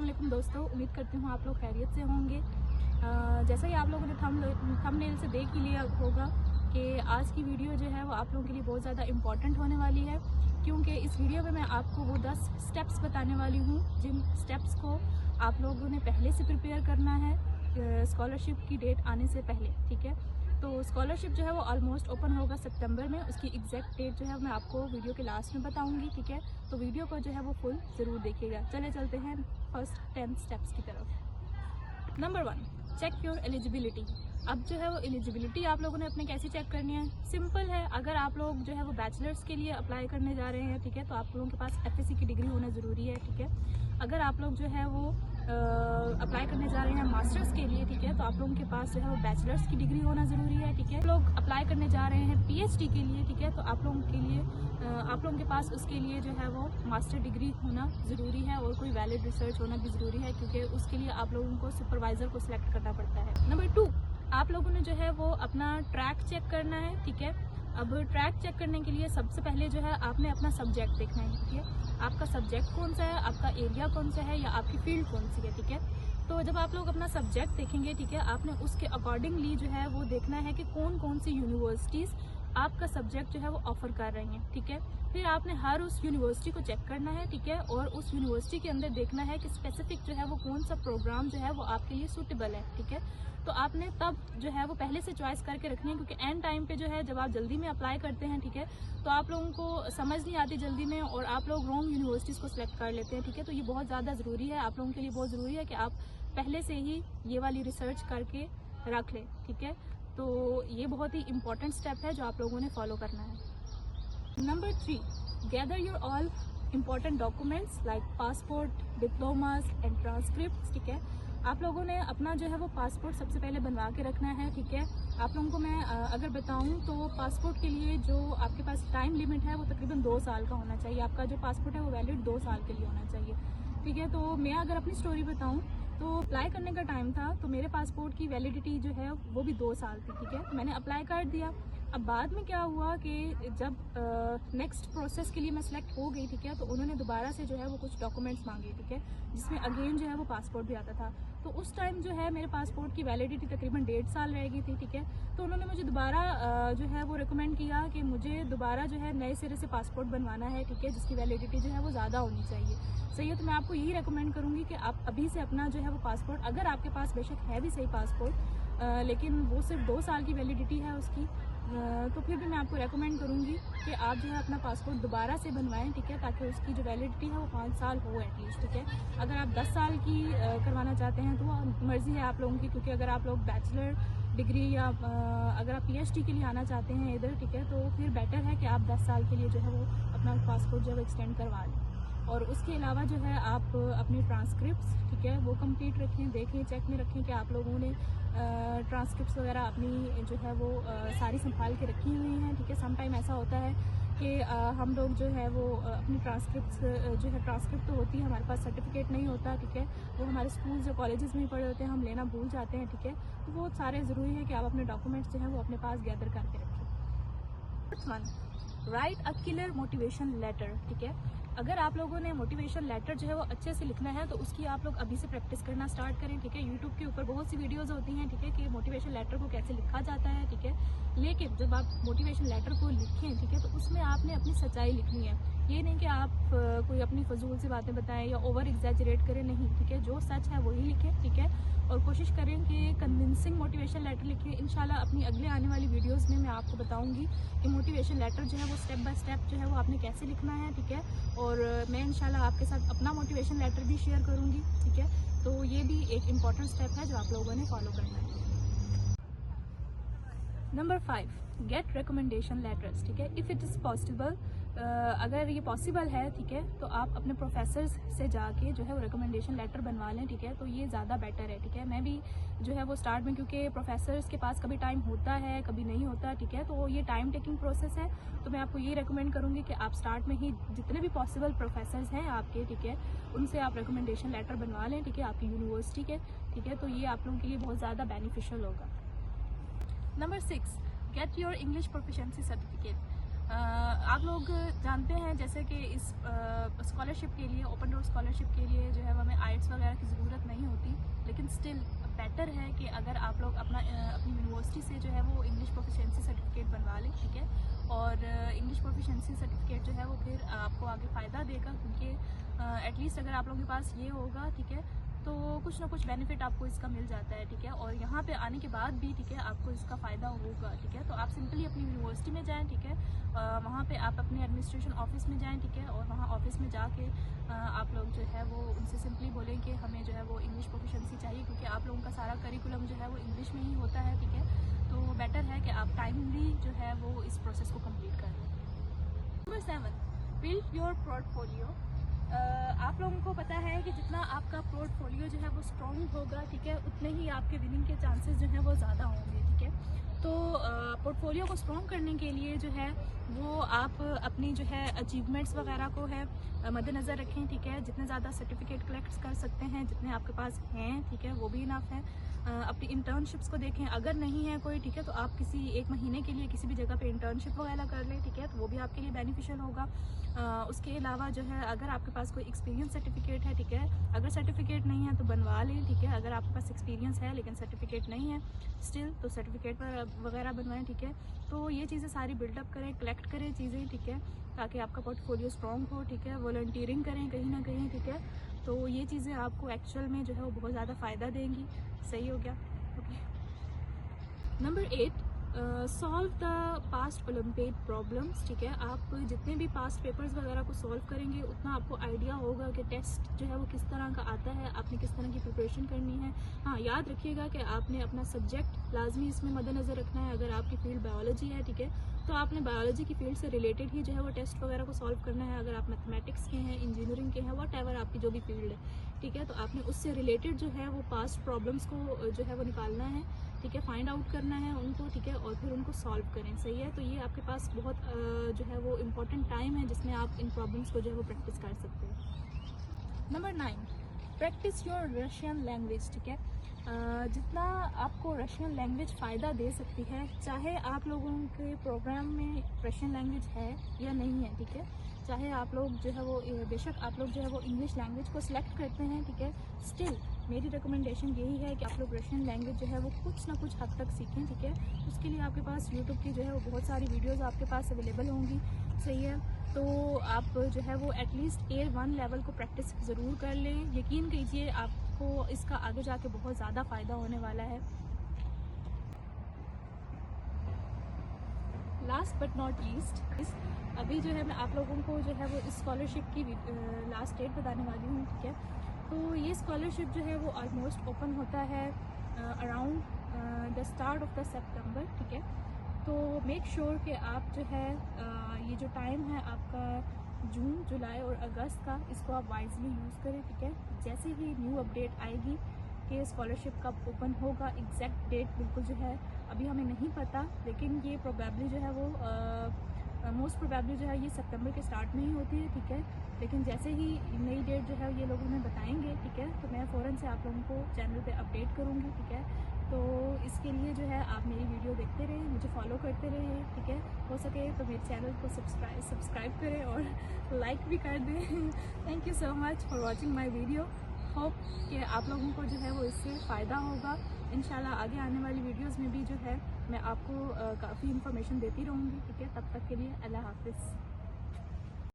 अस्सलाम वालेकुम दोस्तों, उम्मीद करती हूँ आप लोग खैरियत से होंगे। जैसा ही आप लोगों ने थंबनेल से देख ही लिया होगा कि आज की वीडियो जो है वो आप लोगों के लिए बहुत ज़्यादा इम्पॉर्टेंट होने वाली है, क्योंकि इस वीडियो में मैं आपको वो 10 स्टेप्स बताने वाली हूँ जिन स्टेप्स को आप लोगों ने पहले से प्रिपेयर करना है स्कॉलरशिप की डेट आने से पहले। ठीक है, तो स्कॉलरशिप जो है वो ऑलमोस्ट ओपन होगा सितंबर में। उसकी एग्जैक्ट डेट जो है मैं आपको वीडियो के लास्ट में बताऊंगी। ठीक है, तो वीडियो को जो है वो फुल ज़रूर देखिएगा। चले चलते हैं फर्स्ट 10 स्टेप्स की तरफ। Number 1, check your eligibility. अब जो है वो एलिजिबिलिटी आप लोगों ने अपने कैसे चेक करनी है, सिंपल है। अगर आप लोग जो है वो बैचलर्स के लिए अप्लाई करने जा रहे हैं, ठीक है, तो आप लोगों के पास FSC की डिग्री होना ज़रूरी है। ठीक है, अगर आप लोग जो है वो अप्लाई करने जा रहे हैं मास्टर्स के लिए, ठीक है, तो आप लोगों के पास जो है वो बैचलर्स की डिग्री होना ज़रूरी है। ठीक है, लोग अप्लाई करने जा रहे हैं PhD के लिए, ठीक है, तो आप लोगों के लिए आप लोगों के पास उसके लिए जो है वो मास्टर डिग्री होना ज़रूरी है और कोई वैलिड रिसर्च होना भी ज़रूरी है, क्योंकि उसके लिए आप लोगों को सुपरवाइज़र को सिलेक्ट करना पड़ता है। नंबर 2, आप लोगों ने जो है वो अपना ट्रैक चेक करना है। ठीक है, अब ट्रैक चेक करने के लिए सबसे पहले जो है आपने अपना सब्जेक्ट देखना है। ठीक है, आपका सब्जेक्ट कौन सा है, आपका एरिया कौन सा है या आपकी फील्ड कौन सी है। ठीक है, तो जब आप लोग अपना सब्जेक्ट देखेंगे, ठीक है, आपने उसके अकॉर्डिंगली जो है वो देखना है कि कौन कौन सी यूनिवर्सिटीज़ आपका सब्जेक्ट जो है वो ऑफर कर रही हैं। ठीक है, फिर आपने हर उस यूनिवर्सिटी को चेक करना है। ठीक है, और उस यूनिवर्सिटी के अंदर देखना है कि स्पेसिफिक जो है वो कौन सा प्रोग्राम जो है वो आपके लिए सूटेबल है। ठीक है, तो आपने तब जो है वो पहले से चॉइस करके रखनी है, क्योंकि एंड टाइम पे जो है जब आप जल्दी में अप्लाई करते हैं, ठीक है, तो आप लोगों को समझ नहीं आती जल्दी में और आप लोग रॉन्ग यूनिवर्सिटीज़ को सिलेक्ट कर लेते हैं। ठीक है, तो ये बहुत ज़्यादा ज़रूरी है, आप लोगों के लिए बहुत ज़रूरी है कि आप पहले से ही ये वाली रिसर्च करके रख लें। ठीक है, तो ये बहुत ही इंपॉर्टेंट स्टेप है जो आप लोगों ने फॉलो करना है। Number 3, gather your all important documents like passport, diplomas and transcript. ठीक है, आप लोगों ने अपना जो है वो पासपोर्ट सबसे पहले बनवा के रखना है। ठीक है, आप लोगों को मैं अगर बताऊं तो पासपोर्ट के लिए जो आपके पास टाइम लिमिट है वो तकरीबन 2 साल का होना चाहिए। आपका जो पासपोर्ट है वो वैलिड 2 साल के लिए होना चाहिए। ठीक है, तो मैं अगर अपनी स्टोरी बताऊं तो अप्लाई करने का टाइम था तो मेरे पासपोर्ट की वैलिडिटी जो है वो भी 2 साल थी। ठीक है, तो मैंने अप्लाई कर दिया। अब बाद में क्या हुआ कि जब नेक्स्ट प्रोसेस के लिए मैं सिलेक्ट हो गई, ठीक है, तो उन्होंने दोबारा से जो है वो कुछ डॉक्यूमेंट्स मांगे। ठीक है, जिसमें अगेन जो है वो पासपोर्ट भी आता था। तो उस टाइम जो है मेरे पासपोर्ट की वैलिडिटी तकरीबन 1.5 साल रह गई थी। ठीक है, तो उन्होंने मुझे दोबारा जो है वो रिकमेंड किया कि मुझे दोबारा जो है नए सिरे से पासपोर्ट बनवाना है। ठीक है, जिसकी वैलिडिटी जो है वो ज़्यादा होनी चाहिए। सही है, तो मैं आपको यही रिकमेंड करूँगी कि आप अभी से अपना जो है वो पासपोर्ट, अगर आपके पास बेशक है भी सही पासपोर्ट लेकिन वो सिर्फ 2 साल की वैलिडिटी है उसकी, तो फिर भी मैं आपको रेकमेंड करूँगी कि आप जो है अपना पासपोर्ट दोबारा से बनवाएं। ठीक है, ताकि उसकी जो वैलिडिटी है वो 5 साल हो एटलीस्ट। ठीक है, अगर आप 10 साल की करवाना चाहते हैं तो वो मर्ज़ी है आप लोगों की, क्योंकि अगर आप लोग बैचलर डिग्री या अगर आप PhD के लिए आना चाहते हैं इधर, ठीक है, तो फिर बेटर है कि आप 10 साल के लिए जो है वो अपना पासपोर्ट जो है एक्सटेंड करवा लें। और उसके अलावा जो है आप अपनी ट्रांसक्रिप्ट्स, ठीक है, वो कंप्लीट रखें, देखें, चेक में रखें कि आप लोगों ने ट्रांसक्रिप्ट्स वगैरह अपनी जो है वो सारी संभाल के रखी हुई हैं। ठीक है, सम टाइम ऐसा होता है कि हम लोग जो है वो अपनी ट्रांसक्रिप्ट्स जो है, ट्रांसक्रिप्ट तो होती है, हमारे पास सर्टिफिकेट नहीं होता। ठीक है, वो हमारे स्कूल्स या कॉलेजेस में ही पढ़े होते हैं, हम लेना भूल जाते हैं। ठीक है, तो वो सारे ज़रूरी है कि आप अपने डॉक्यूमेंट्स जो हैं वो अपने पास गैदर करके रखें। Write a clear motivation letter. ठीक है, अगर आप लोगों ने मोटिवेशन लेटर जो है वो अच्छे से लिखना है तो उसकी आप लोग अभी से प्रैक्टिस करना स्टार्ट करें। ठीक है, यूट्यूब के ऊपर बहुत सी वीडियोस होती हैं, ठीक है, कि मोटिवेशन लेटर को कैसे लिखा जाता है। ठीक है, लेकिन जब आप मोटिवेशन लेटर को लिखें, ठीक है, तो उसमें आपने अपनी सच्चाई लिखनी है। ये नहीं कि आप कोई अपनी फजूल सी बातें बताएं या ओवर एग्जैजरेट करें, नहीं। ठीक है, जो सच है वही लिखें। ठीक है, और कोशिश करें कि कन्विंसिंग मोटिवेशन लेटर लिखें। इंशाल्लाह अपनी अगले आने वाली वीडियोस में मैं आपको बताऊंगी कि मोटिवेशन लेटर जो है वो स्टेप बाय स्टेप जो है वो आपने कैसे लिखना है। ठीक है, और मैं इंशाल्लाह आपके साथ अपना मोटिवेशन लेटर भी शेयर करूंगी। ठीक है, तो ये भी एक इम्पॉर्टेंट स्टेप है जो आप लोगों ने फॉलो करना है। Number 5, get recommendation letters. ठीक है, इफ़ इट इज़ पॉसिबल, अगर ये पॉसिबल है, ठीक है, तो आप अपने प्रोफेसर्स से जाके जो है वो रिकमेंडेशन लेटर बनवा लें। ठीक है, तो ये ज़्यादा बेटर है। ठीक है, मैं भी जो है वो स्टार्ट में, क्योंकि प्रोफेसर्स के पास कभी टाइम होता है कभी नहीं होता, ठीक है, तो ये टाइम टेकिंग प्रोसेस है। तो मैं आपको ये रिकमेंड करूँगी कि आप स्टार्ट में ही जितने भी पॉसिबल प्रोफेसर्स हैं आपके, ठीक है, उनसे आप रिकमेंडेशन लेटर बनवा लें। ठीक है, आपकी यूनिवर्सिटी के। ठीक है, तो ये आप लोगों के लिए बहुत ज़्यादा बेनिफिशियल होगा। Number 6, get your English proficiency certificate. आप लोग जानते हैं जैसे कि इस स्कॉलरशिप के लिए, ओपन डोर स्कॉलरशिप के लिए जो है हमें IELTS वगैरह स्टिल बेटर है कि अगर आप लोग अपनी यूनिवर्सिटी से जो है वो इंग्लिश प्रोफिशिएंसी सर्टिफिकेट बनवा लें, ठीक है। और इंग्लिश प्रोफिशिएंसी सर्टिफिकेट जो है वो फिर आपको आगे फ़ायदा देगा, क्योंकि एटलीस्ट अगर आप लोगों के पास ये होगा, ठीक है, तो कुछ ना कुछ बेनिफिट आपको इसका मिल जाता है, ठीक है। और यहाँ पे आने के बाद भी, ठीक है, आपको इसका फ़ायदा होगा, ठीक है। तो आप सिंपली अपनी यूनिवर्सिटी में जाएं, ठीक है, वहाँ पे आप अपने एडमिनिस्ट्रेशन ऑफिस में जाएं, ठीक है, और वहाँ ऑफिस में जाके आप लोग जो है वो उनसे सिंपली बोलें कि हमें जो है वो इंग्लिश प्रोफिशिएंसी चाहिए, क्योंकि आप लोगों का सारा करिकुलम जो है वो इंग्लिश में ही होता है, ठीक है। तो बेटर है कि आप टाइमली जो है वो इस प्रोसेस को कम्प्लीट कर लें। Number 7, build your portfolio. आप लोगों को पता है कि जितना आपका पोर्टफोलियो जो है वो स्ट्रॉन्ग होगा, ठीक है, उतने ही आपके विनिंग के चांसेस जो हैं वो ज़्यादा होंगे, ठीक है। तो पोर्टफोलियो को स्ट्रॉन्ग करने के लिए जो है वो आप अपनी जो है अचीवमेंट्स वगैरह को है मद्देनज़र रखें, ठीक है। जितने ज़्यादा सर्टिफिकेट कलेक्ट कर सकते हैं, जितने आपके पास हैं, ठीक है, वो भी इनफ है। अपनी इंटर्नशिप्स को देखें, अगर नहीं है कोई, ठीक है, तो आप किसी एक महीने के लिए किसी भी जगह पे इंटर्नशिप वगैरह कर लें, ठीक है, तो वो भी आपके लिए बेनिफिशियल होगा। उसके अलावा जो है अगर आपके पास कोई एक्सपीरियंस सर्टिफिकेट है, ठीक है, अगर सर्टिफिकेट नहीं है तो बनवा लें, ठीक है। अगर आपके पास एक्सपीरियंस है लेकिन सर्टिफिकेट नहीं है स्टिल, तो सर्टिफिकेट वगैरह बनवाएं, ठीक है। तो ये चीज़ें सारी बिल्डअप करें, कलेक्ट करें चीज़ें, ठीक है, ताकि आपका पोर्टफोलियो स्ट्रॉन्ग हो, ठीक है। वॉलंटियरिंग करें कहीं ना कहीं, ठीक है। तो ये चीज़ें आपको एक्चुअल में जो है वो बहुत ज़्यादा फ़ायदा देंगी। सही हो गया, okay. Number 8, solve the past Olympic problems, ठीक है। आप जितने भी पास्ट पेपर्स वगैरह को सॉल्व करेंगे उतना आपको आइडिया होगा कि टेस्ट जो है वो किस तरह का आता है, आपने किस तरह की प्रिपरेशन करनी है। हाँ, याद रखिएगा कि आपने अपना सब्जेक्ट लाजमी इसमें मद्देनज़र रखना है। अगर आपकी फील्ड बायोलॉजी है, ठीक है, तो आपने बायोलॉजी की फील्ड से रिलेटेड ही जो है वो टेस्ट वगैरह को सॉल्व करना है। अगर आप मैथमेटिक्स के हैं, इंजीनियरिंग के हैं, वट एवर आपकी जो भी फील्ड है, ठीक है, तो आपने उससे रिलेटेड जो है वो पास्ट प्रॉब्लम्स को जो है वो निकालना है, ठीक है, फाइंड आउट करना है उनको, ठीक है, और फिर उनको सॉल्व करें। सही है। तो ये आपके पास बहुत जो है वो इम्पोर्टेंट टाइम है जिसमें आप इन प्रॉब्लम्स को जो है वो प्रैक्टिस कर सकते हैं। Number 9, practice your Russian language, ठीक है। जितना आपको रशियन लैंग्वेज फ़ायदा दे सकती है, चाहे आप लोगों के प्रोग्राम में रशियन लैंग्वेज है या नहीं है, ठीक है, चाहे आप लोग जो है वो बेशक आप लोग जो है वो इंग्लिश लैंग्वेज को सिलेक्ट करते हैं, ठीक है, स्टिल मेरी रिकमेंडेशन यही है कि आप लोग रशियन लैंग्वेज जो है वो कुछ ना कुछ हद तक सीखें, ठीक है। उसके लिए आपके पास यूट्यूब की जो है वो बहुत सारी वीडियोस आपके पास अवेलेबल होंगी। सही है। तो आप जो है वो एटलीस्ट A1 लेवल को प्रैक्टिस ज़रूर कर लें। यकीन कीजिए आपको इसका आगे जाके बहुत ज़्यादा फ़ायदा होने वाला है। लास्ट बट नॉट लीस्ट, अभी जो है मैं आप लोगों को जो है वो इस स्कॉलरशिप की लास्ट डेट बताने वाली हूँ, ठीक है। तो ये स्कॉलरशिप जो है वो ऑलमोस्ट ओपन होता है around the start of the September, ठीक है। तो मेक श्योर कि आप जो है ये जो टाइम है आपका जून, जुलाई और अगस्त का, इसको आप वाइजली यूज़ करें, ठीक है। जैसे ही न्यू अपडेट आएगी कि स्कॉलरशिप कब ओपन होगा, एग्जैक्ट डेट बिल्कुल जो है अभी हमें नहीं पता, लेकिन ये प्रोबेबली जो है वो मोस्ट प्रोबेबली जो है ये सितंबर के स्टार्ट में ही होती है, ठीक है। लेकिन जैसे ही नई डेट जो है ये लोग हमें बताएंगे, ठीक है, तो मैं फ़ौरन से आप लोगों को चैनल पे अपडेट करूँगी, ठीक है। तो इसके लिए जो है आप मेरी वीडियो देखते रहें, मुझे फॉलो करते रहें, ठीक है। हो सके तो मेरे चैनल को सब्सक्राइब करें और लाइक भी कर दें। Thank you so much for watching my video. Hope कि आप लोगों को जो है वो इससे फ़ायदा होगा। इंशाल्लाह आगे आने वाली वीडियोस में भी जो है मैं आपको काफ़ी इन्फॉर्मेशन देती रहूँगी, ठीक है। तब तक के लिए अल्लाह हाफिज़।